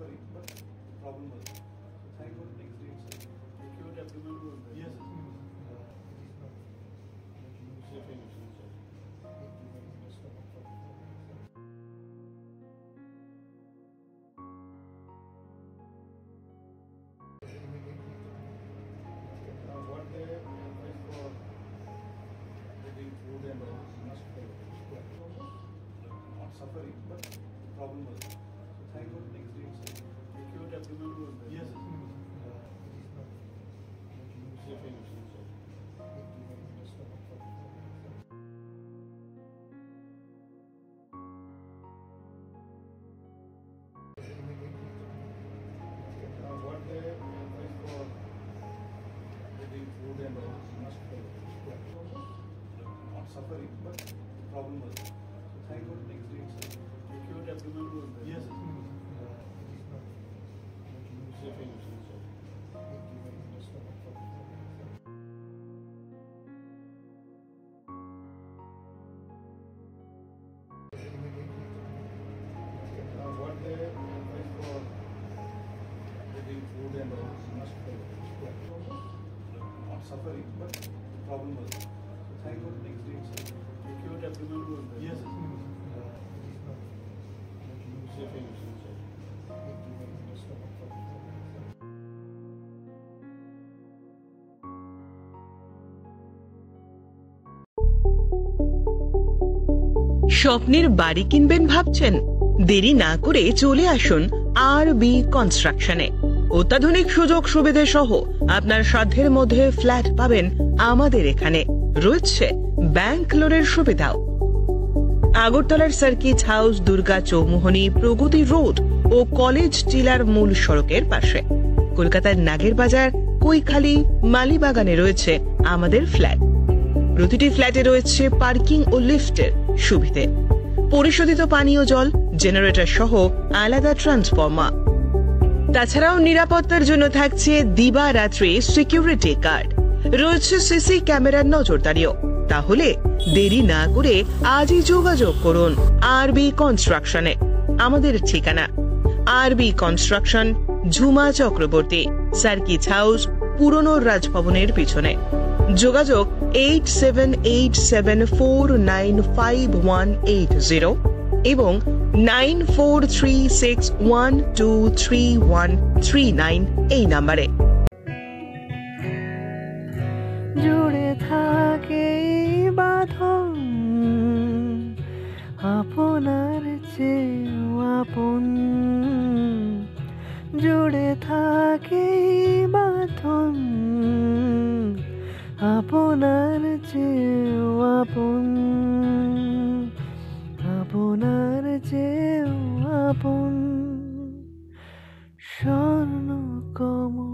suffering, but problem was. So thank God next day itself. Acute abdomen was there. Yes. What they advise for getting food and all must follow. Not suffering, but problem was. So thank God next day itself. Acute abdomen was there. Yes. What they advise for getting food and all must follow. Not suffering, but problem was. So thank God next day itself. Acute abdomen was there. Yes. What they advise for getting food and all must follow. Not suffering, but problem was. So thank God next day itself. Acute abdomen was there. Yes. স্বপ্নের বাড়ি কিনবেন ভাবছেন? দেরি না করে চলে আসুন আরবি কনস্ট্রাকশনে। অত্যাধুনিক সুযোগ সুবিধে সহ আপনার সাধ্যের মধ্যে ফ্ল্যাট পাবেন আমাদের এখানে। রয়েছে ব্যাংক লোনের সুবিধাও। আগরতলার সার্কিট হাউস, দুর্গা চৌমুহনী, প্রগতি রোড ও কলেজ টিলার মূল সড়কের পাশে। কলকাতার নাগের বাজার, কৈখালি, মালিবাগানে রয়েছে আমাদের ফ্ল্যাট। প্রতিটি ফ্ল্যাটে রয়েছে পার্কিং ও লিফটের সুবিধে, পরিশোধিত পানীয় জল, জেনারেটর সহ আলাদা ট্রান্সফরমার। তাছাড়াও নিরাপত্তার জন্য থাকছে দিবারাত্রি সিকিউরিটি গার্ড, রয়েছে সিসি ক্যামেরার নজরদারিও। তাহলে দেরি না করে আজই যোগাযোগ করুন আরবি কনস্ট্রাকশনে। আমাদের ঠিকানা আরবি construction, Jhuma Chakraborty, circuit house, পুরনো রাজভবনের পিছনে। যোগাযোগ 8787495180 এবং 9436123139 এই নাম্বারে। জুড়ে থাকে বাঁধন আপনার চেয়েও আপন, জুড়ে থাকে বাঁধন আপনার চেয়েও আপন, আপনার চেয়েও আপন। স্বর্ণ কমল